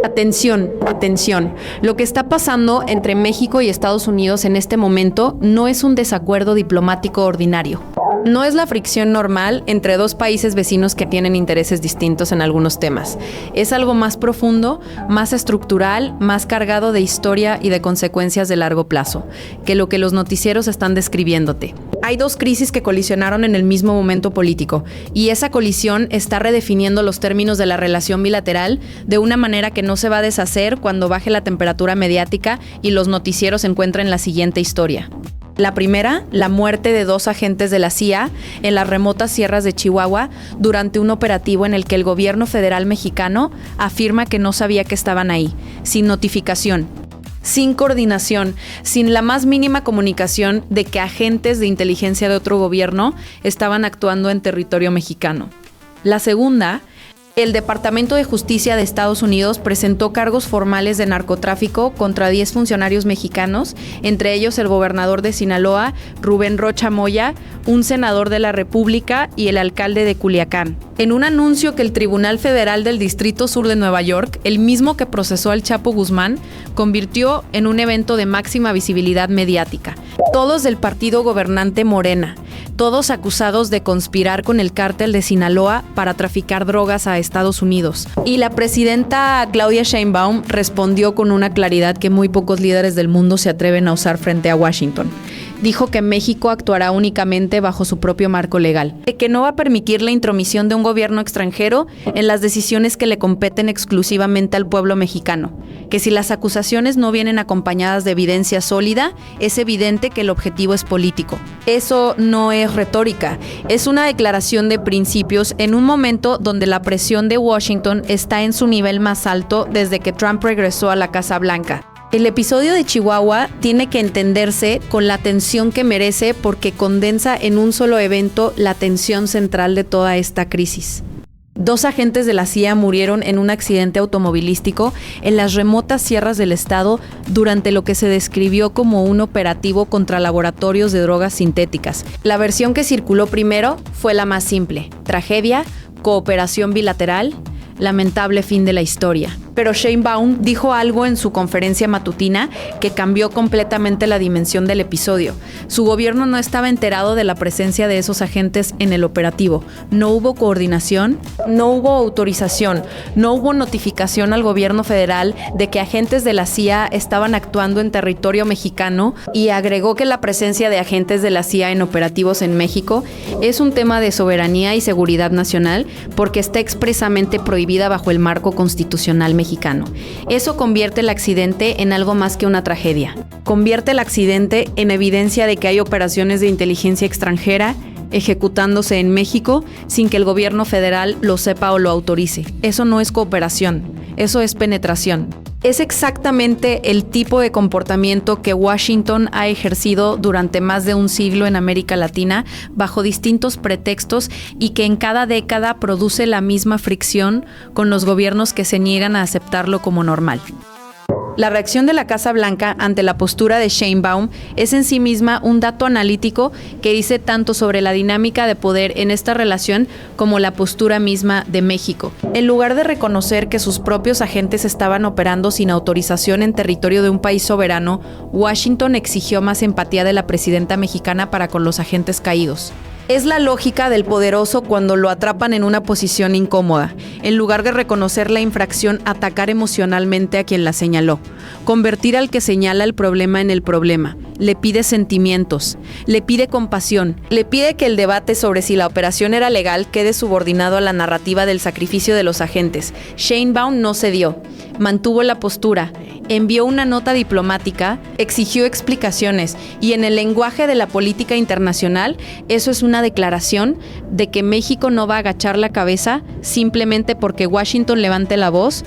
Atención, atención. Lo que está pasando entre México y Estados Unidos en este momento no es un desacuerdo diplomático ordinario. No es la fricción normal entre dos países vecinos que tienen intereses distintos en algunos temas. Es algo más profundo, más estructural, más cargado de historia y de consecuencias de largo plazo, que lo que los noticieros están describiéndote. Hay dos crisis que colisionaron en el mismo momento político, y esa colisión está redefiniendo los términos de la relación bilateral de una manera que no se va a deshacer cuando baje la temperatura mediática y los noticieros encuentren la siguiente historia. La primera, la muerte de 2 agentes de la CIA en las remotas sierras de Chihuahua durante un operativo en el que el gobierno federal mexicano afirma que no sabía que estaban ahí, sin notificación, sin coordinación, sin la más mínima comunicación de que agentes de inteligencia de otro gobierno estaban actuando en territorio mexicano. La segunda, el Departamento de Justicia de Estados Unidos presentó cargos formales de narcotráfico contra 10 funcionarios mexicanos, entre ellos el gobernador de Sinaloa, Rubén Rocha Moya, un senador de la República y el alcalde de Culiacán. En un anuncio que el Tribunal Federal del Distrito Sur de Nueva York, el mismo que procesó al Chapo Guzmán, convirtió en un evento de máxima visibilidad mediática. Todos del partido gobernante Morena, todos acusados de conspirar con el cártel de Sinaloa para traficar drogas a Estados Unidos. Y la presidenta Claudia Sheinbaum respondió con una claridad que muy pocos líderes del mundo se atreven a usar frente a Washington. Dijo que México actuará únicamente bajo su propio marco legal, que no va a permitir la intromisión de un gobierno extranjero en las decisiones que le competen exclusivamente al pueblo mexicano, que si las acusaciones no vienen acompañadas de evidencia sólida, es evidente que el objetivo es político. Eso no es retórica, es una declaración de principios en un momento donde la presión de Washington está en su nivel más alto desde que Trump regresó a la Casa Blanca. El episodio de Chihuahua tiene que entenderse con la atención que merece porque condensa en un solo evento la tensión central de toda esta crisis. 2 agentes de la CIA murieron en un accidente automovilístico en las remotas sierras del estado durante lo que se describió como un operativo contra laboratorios de drogas sintéticas. La versión que circuló primero fue la más simple: tragedia, cooperación bilateral, lamentable fin de la historia. Pero Sheinbaum dijo algo en su conferencia matutina que cambió completamente la dimensión del episodio. Su gobierno no estaba enterado de la presencia de esos agentes en el operativo. No hubo coordinación, no hubo autorización, no hubo notificación al gobierno federal de que agentes de la CIA estaban actuando en territorio mexicano, y agregó que la presencia de agentes de la CIA en operativos en México es un tema de soberanía y seguridad nacional porque está expresamente prohibida bajo el marco constitucional mexicano. Eso convierte el accidente en algo más que una tragedia. Convierte el accidente en evidencia de que hay operaciones de inteligencia extranjera ejecutándose en México sin que el gobierno federal lo sepa o lo autorice. Eso no es cooperación, eso es penetración. Es exactamente el tipo de comportamiento que Washington ha ejercido durante más de un siglo en América Latina bajo distintos pretextos y que en cada década produce la misma fricción con los gobiernos que se niegan a aceptarlo como normal. La reacción de la Casa Blanca ante la postura de Sheinbaum es en sí misma un dato analítico que dice tanto sobre la dinámica de poder en esta relación como la postura misma de México. En lugar de reconocer que sus propios agentes estaban operando sin autorización en territorio de un país soberano, Washington exigió más empatía de la presidenta mexicana para con los agentes caídos. Es la lógica del poderoso cuando lo atrapan en una posición incómoda. En lugar de reconocer la infracción, atacar emocionalmente a quien la señaló. Convertir al que señala el problema en el problema. Le pide sentimientos, le pide compasión, le pide que el debate sobre si la operación era legal quede subordinado a la narrativa del sacrificio de los agentes. Sheinbaum no cedió, mantuvo la postura, envió una nota diplomática, exigió explicaciones y en el lenguaje de la política internacional, eso es una declaración de que México no va a agachar la cabeza simplemente porque Washington levante la voz.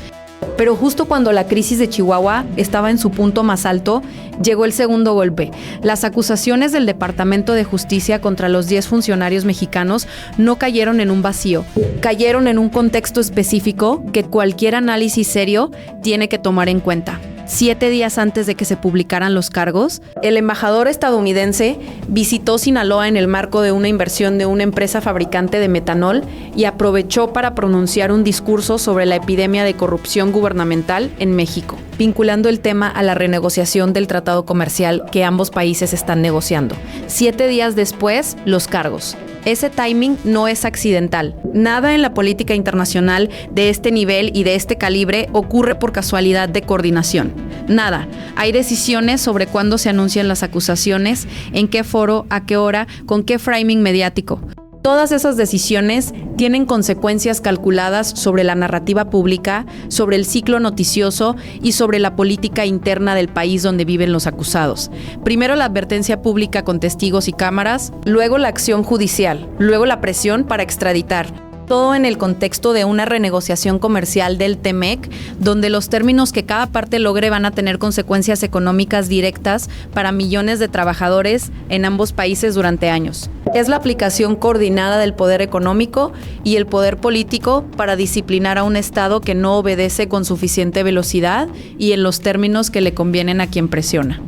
Pero justo cuando la crisis de Chihuahua estaba en su punto más alto, llegó el segundo golpe. Las acusaciones del Departamento de Justicia contra los 10 funcionarios mexicanos no cayeron en un vacío, cayeron en un contexto específico que cualquier análisis serio tiene que tomar en cuenta. 7 días antes de que se publicaran los cargos, el embajador estadounidense visitó Sinaloa en el marco de una inversión de una empresa fabricante de metanol y aprovechó para pronunciar un discurso sobre la epidemia de corrupción gubernamental en México, vinculando el tema a la renegociación del tratado comercial que ambos países están negociando. 7 días después, los cargos. Ese timing no es accidental. Nada en la política internacional de este nivel y de este calibre ocurre por casualidad de coordinación. Nada. Hay decisiones sobre cuándo se anuncian las acusaciones, en qué foro, a qué hora, con qué framing mediático. Todas esas decisiones tienen consecuencias calculadas sobre la narrativa pública, sobre el ciclo noticioso y sobre la política interna del país donde viven los acusados. Primero la advertencia pública con testigos y cámaras, luego la acción judicial, luego la presión para extraditar. Todo en el contexto de una renegociación comercial del TEMEC, donde los términos que cada parte logre van a tener consecuencias económicas directas para millones de trabajadores en ambos países durante años. Es la aplicación coordinada del poder económico y el poder político para disciplinar a un Estado que no obedece con suficiente velocidad y en los términos que le convienen a quien presiona.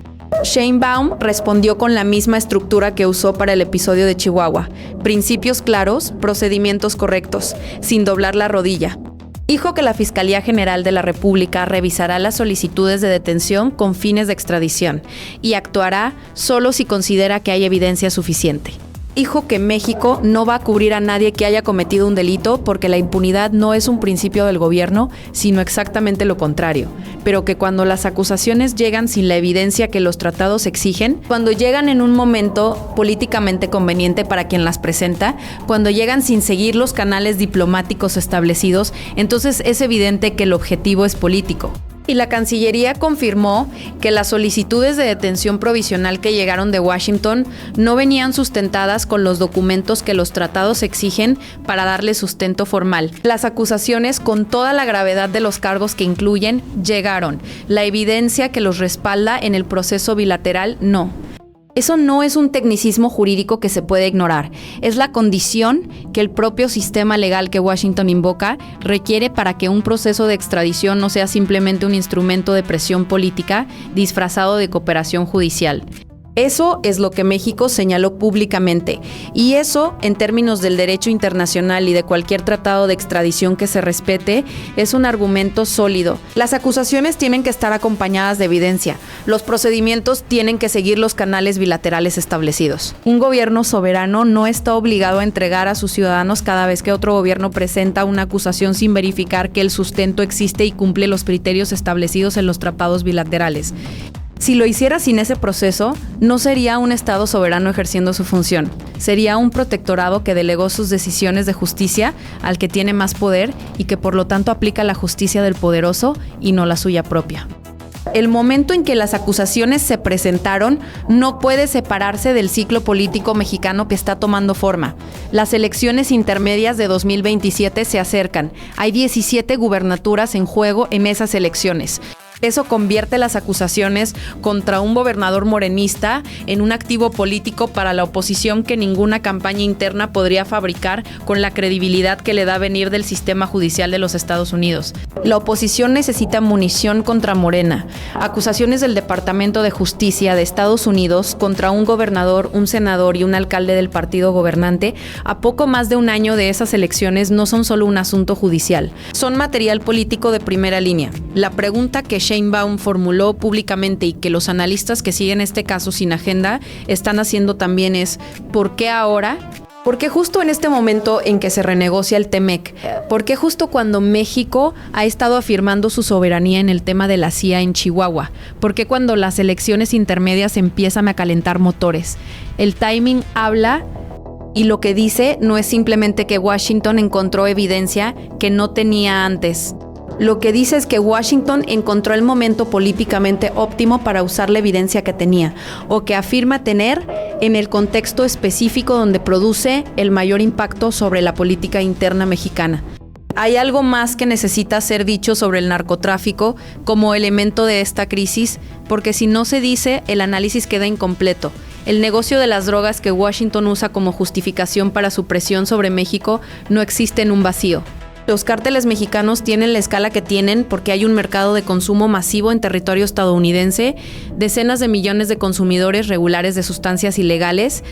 Sheinbaum respondió con la misma estructura que usó para el episodio de Chihuahua: principios claros, procedimientos correctos, sin doblar la rodilla. Dijo que la Fiscalía General de la República revisará las solicitudes de detención con fines de extradición y actuará solo si considera que hay evidencia suficiente. Dijo que México no va a cubrir a nadie que haya cometido un delito porque la impunidad no es un principio del gobierno, sino exactamente lo contrario. Pero que cuando las acusaciones llegan sin la evidencia que los tratados exigen, cuando llegan en un momento políticamente conveniente para quien las presenta, cuando llegan sin seguir los canales diplomáticos establecidos, entonces es evidente que el objetivo es político. Y la Cancillería confirmó que las solicitudes de detención provisional que llegaron de Washington no venían sustentadas con los documentos que los tratados exigen para darle sustento formal. Las acusaciones, con toda la gravedad de los cargos que incluyen, llegaron. La evidencia que los respalda en el proceso bilateral, no. Eso no es un tecnicismo jurídico que se puede ignorar. Es la condición que el propio sistema legal que Washington invoca requiere para que un proceso de extradición no sea simplemente un instrumento de presión política disfrazado de cooperación judicial. Eso es lo que México señaló públicamente, y eso, en términos del derecho internacional y de cualquier tratado de extradición que se respete, es un argumento sólido. Las acusaciones tienen que estar acompañadas de evidencia. Los procedimientos tienen que seguir los canales bilaterales establecidos. Un gobierno soberano no está obligado a entregar a sus ciudadanos cada vez que otro gobierno presenta una acusación sin verificar que el sustento existe y cumple los criterios establecidos en los tratados bilaterales. Si lo hiciera sin ese proceso, no sería un Estado soberano ejerciendo su función. Sería un protectorado que delegó sus decisiones de justicia al que tiene más poder y que por lo tanto aplica la justicia del poderoso y no la suya propia. El momento en que las acusaciones se presentaron no puede separarse del ciclo político mexicano que está tomando forma. Las elecciones intermedias de 2027 se acercan. Hay 17 gubernaturas en juego en esas elecciones. Eso convierte las acusaciones contra un gobernador morenista en un activo político para la oposición que ninguna campaña interna podría fabricar con la credibilidad que le da venir del sistema judicial de los Estados Unidos. La oposición necesita munición contra Morena. Acusaciones del Departamento de Justicia de Estados Unidos contra un gobernador, un senador y un alcalde del partido gobernante a poco más de un año de esas elecciones no son solo un asunto judicial. Son material político de primera línea. La pregunta que Sheinbaum formuló públicamente y que los analistas que siguen este caso sin agenda están haciendo también es: ¿por qué ahora? ¿Por qué justo en este momento en que se renegocia el TEMEC? ¿Por qué justo cuando México ha estado afirmando su soberanía en el tema de la CIA en Chihuahua? ¿Por qué cuando las elecciones intermedias empiezan a calentar motores? El timing habla, y lo que dice no es simplemente que Washington encontró evidencia que no tenía antes. Lo que dice es que Washington encontró el momento políticamente óptimo para usar la evidencia que tenía, o que afirma tener, en el contexto específico donde produce el mayor impacto sobre la política interna mexicana. Hay algo más que necesita ser dicho sobre el narcotráfico como elemento de esta crisis, porque si no se dice, el análisis queda incompleto. El negocio de las drogas que Washington usa como justificación para su presión sobre México no existe en un vacío. Los cárteles mexicanos tienen la escala que tienen porque hay un mercado de consumo masivo en territorio estadounidense, decenas de millones de consumidores regulares de sustancias ilegales,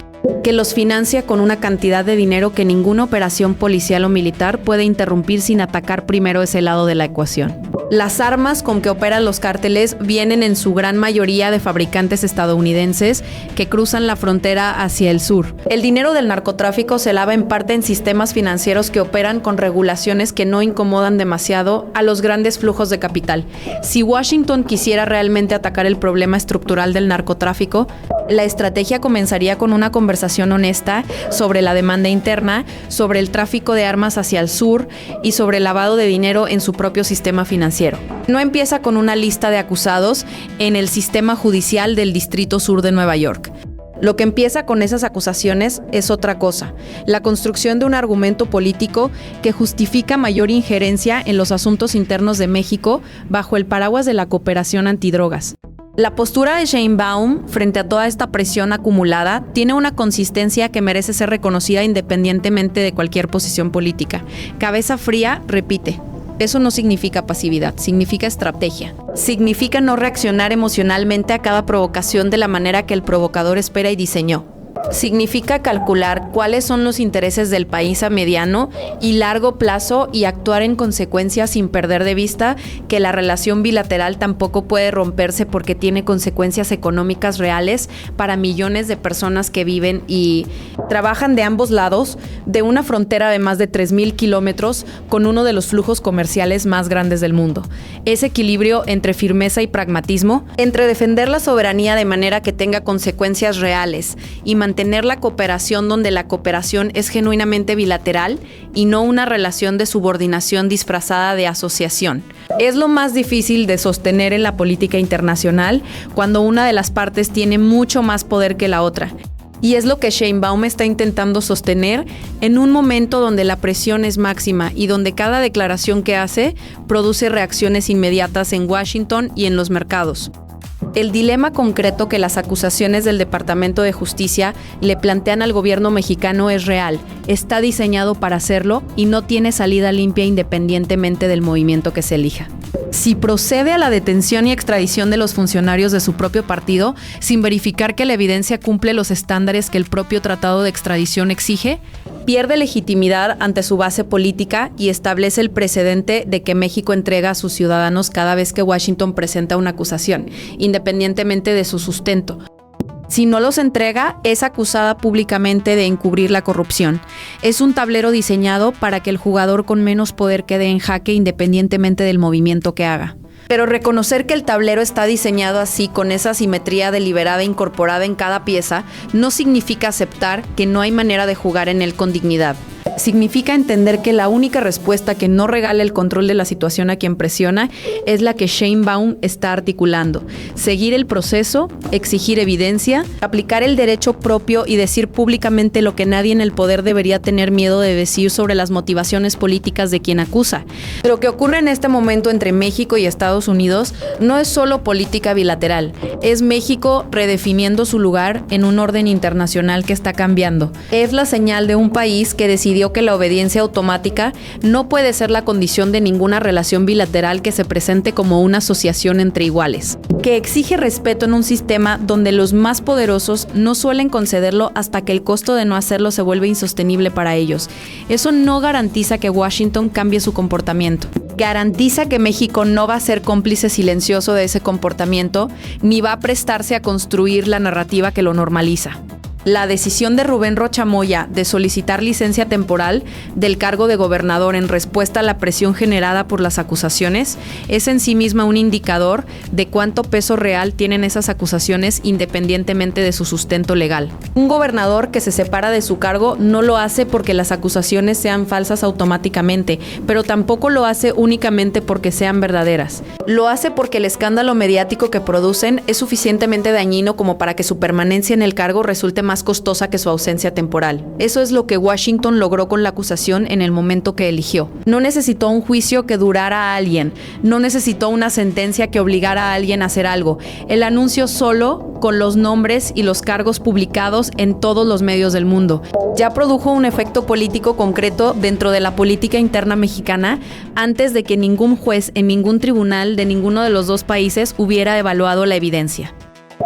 que los financia con una cantidad de dinero que ninguna operación policial o militar puede interrumpir sin atacar primero ese lado de la ecuación. Las armas con que operan los cárteles vienen en su gran mayoría de fabricantes estadounidenses que cruzan la frontera hacia el sur. El dinero del narcotráfico se lava en parte en sistemas financieros que operan con regulaciones que no incomodan demasiado a los grandes flujos de capital. Si Washington quisiera realmente atacar el problema estructural del narcotráfico, la estrategia comenzaría con una conversación honesta sobre la demanda interna, sobre el tráfico de armas hacia el sur y sobre el lavado de dinero en su propio sistema financiero. No empieza con una lista de acusados en el sistema judicial del Distrito Sur de Nueva York. Lo que empieza con esas acusaciones es otra cosa, la construcción de un argumento político que justifica mayor injerencia en los asuntos internos de México bajo el paraguas de la cooperación antidrogas. La postura de Sheinbaum frente a toda esta presión acumulada tiene una consistencia que merece ser reconocida independientemente de cualquier posición política. Cabeza fría, repite. Eso no significa pasividad, significa estrategia. Significa no reaccionar emocionalmente a cada provocación de la manera que el provocador espera y diseñó. Significa calcular cuáles son los intereses del país a mediano y largo plazo y actuar en consecuencia sin perder de vista que la relación bilateral tampoco puede romperse porque tiene consecuencias económicas reales para millones de personas que viven y trabajan de ambos lados de una frontera de más de 3,000 kilómetros con uno de los flujos comerciales más grandes del mundo. Ese equilibrio entre firmeza y pragmatismo, entre defender la soberanía de manera que tenga consecuencias reales y mantener la cooperación donde la cooperación es genuinamente bilateral y no una relación de subordinación disfrazada de asociación. Es lo más difícil de sostener en la política internacional cuando una de las partes tiene mucho más poder que la otra. Y es lo que Sheinbaum está intentando sostener en un momento donde la presión es máxima y donde cada declaración que hace produce reacciones inmediatas en Washington y en los mercados. El dilema concreto que las acusaciones del Departamento de Justicia le plantean al gobierno mexicano es real, está diseñado para hacerlo y no tiene salida limpia independientemente del movimiento que se elija. Si procede a la detención y extradición de los funcionarios de su propio partido, sin verificar que la evidencia cumple los estándares que el propio tratado de extradición exige, pierde legitimidad ante su base política y establece el precedente de que México entrega a sus ciudadanos cada vez que Washington presenta una acusación, independientemente de su sustento. Si no los entrega, es acusada públicamente de encubrir la corrupción. Es un tablero diseñado para que el jugador con menos poder quede en jaque independientemente del movimiento que haga. Pero reconocer que el tablero está diseñado así, con esa simetría deliberada incorporada en cada pieza, no significa aceptar que no hay manera de jugar en él con dignidad. Significa entender que la única respuesta que no regala el control de la situación a quien presiona es la que Sheinbaum está articulando. Seguir el proceso, exigir evidencia, aplicar el derecho propio y decir públicamente lo que nadie en el poder debería tener miedo de decir sobre las motivaciones políticas de quien acusa. Lo que ocurre en este momento entre México y Estados Unidos no es solo política bilateral, es México redefiniendo su lugar en un orden internacional que está cambiando. Es la señal de un país que decidió que la obediencia automática no puede ser la condición de ninguna relación bilateral que se presente como una asociación entre iguales, que exige respeto en un sistema donde los más poderosos no suelen concederlo hasta que el costo de no hacerlo se vuelve insostenible para ellos. Eso no garantiza que Washington cambie su comportamiento. Garantiza que México no va a ser cómplice silencioso de ese comportamiento, ni va a prestarse a construir la narrativa que lo normaliza. La decisión de Rubén Rocha Moya de solicitar licencia temporal del cargo de gobernador en respuesta a la presión generada por las acusaciones es en sí misma un indicador de cuánto peso real tienen esas acusaciones independientemente de su sustento legal. Un gobernador que se separa de su cargo no lo hace porque las acusaciones sean falsas automáticamente, pero tampoco lo hace únicamente porque sean verdaderas. Lo hace porque el escándalo mediático que producen es suficientemente dañino como para que su permanencia en el cargo resulte más más costosa que su ausencia temporal. Eso es lo que Washington logró con la acusación en el momento que eligió. No necesitó un juicio que durara a alguien, no necesitó una sentencia que obligara a alguien a hacer algo. El anuncio solo, con los nombres y los cargos publicados en todos los medios del mundo, ya produjo un efecto político concreto dentro de la política interna mexicana antes de que ningún juez en ningún tribunal de ninguno de los dos países hubiera evaluado la evidencia.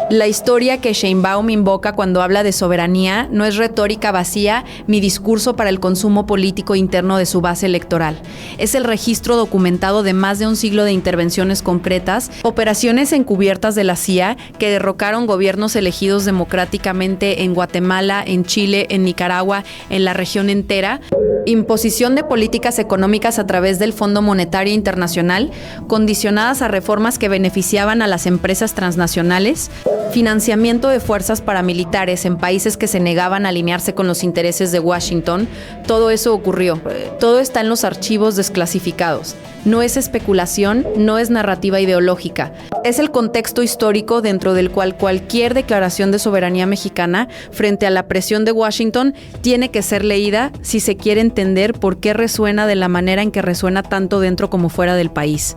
La historia que Sheinbaum invoca cuando habla de soberanía no es retórica vacía ni discurso para el consumo político interno de su base electoral. Es el registro documentado de más de un siglo de intervenciones concretas, operaciones encubiertas de la CIA que derrocaron gobiernos elegidos democráticamente en Guatemala, en Chile, en Nicaragua, en la región entera, imposición de políticas económicas a través del Fondo Monetario Internacional, condicionadas a reformas que beneficiaban a las empresas transnacionales, financiamiento de fuerzas paramilitares en países que se negaban a alinearse con los intereses de Washington. Todo eso ocurrió. Todo está en los archivos desclasificados. No es especulación, no es narrativa ideológica. Es el contexto histórico dentro del cual cualquier declaración de soberanía mexicana frente a la presión de Washington tiene que ser leída si se quiere entender por qué resuena de la manera en que resuena tanto dentro como fuera del país.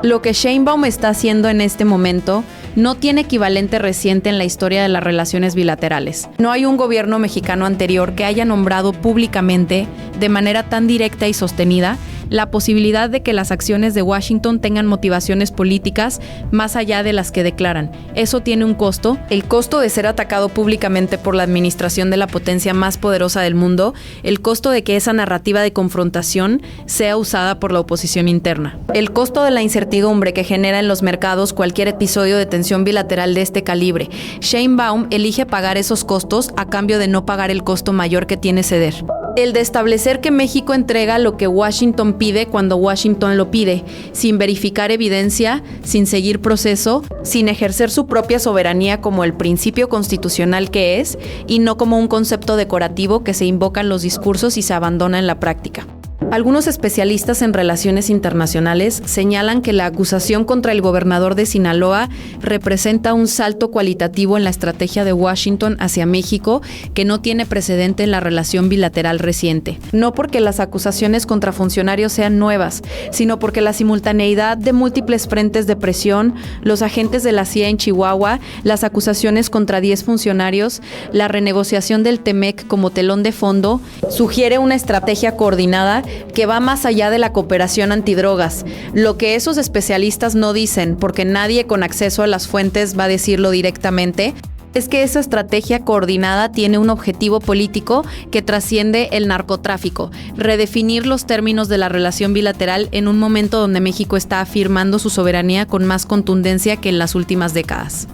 Lo que Sheinbaum está haciendo en este momento no tiene equivalente reciente en la historia de las relaciones bilaterales. No hay un gobierno mexicano anterior que haya nombrado públicamente, de manera tan directa y sostenida, la posibilidad de que las acciones de Washington tengan motivaciones políticas más allá de las que declaran. Eso tiene un costo, el costo de ser atacado públicamente por la administración de la potencia más poderosa del mundo, el costo de que esa narrativa de confrontación sea usada por la oposición interna, el costo de la incertidumbre que genera en los mercados cualquier episodio de tensión bilateral de este calibre. Sheinbaum elige pagar esos costos a cambio de no pagar el costo mayor que tiene ceder. El de establecer que México entrega lo que Washington pide cuando Washington lo pide, sin verificar evidencia, sin seguir proceso, sin ejercer su propia soberanía como el principio constitucional que es, y no como un concepto decorativo que se invoca en los discursos y se abandona en la práctica. Algunos especialistas en relaciones internacionales señalan que la acusación contra el gobernador de Sinaloa representa un salto cualitativo en la estrategia de Washington hacia México que no tiene precedente en la relación bilateral reciente. No porque las acusaciones contra funcionarios sean nuevas, sino porque la simultaneidad de múltiples frentes de presión, los agentes de la CIA en Chihuahua, las acusaciones contra 10 funcionarios, la renegociación del TEMEC como telón de fondo, sugiere una estrategia coordinada que va más allá de la cooperación antidrogas. Lo que esos especialistas no dicen, porque nadie con acceso a las fuentes va a decirlo directamente, es que esa estrategia coordinada tiene un objetivo político que trasciende el narcotráfico: redefinir los términos de la relación bilateral en un momento donde México está afirmando su soberanía con más contundencia que en las últimas décadas.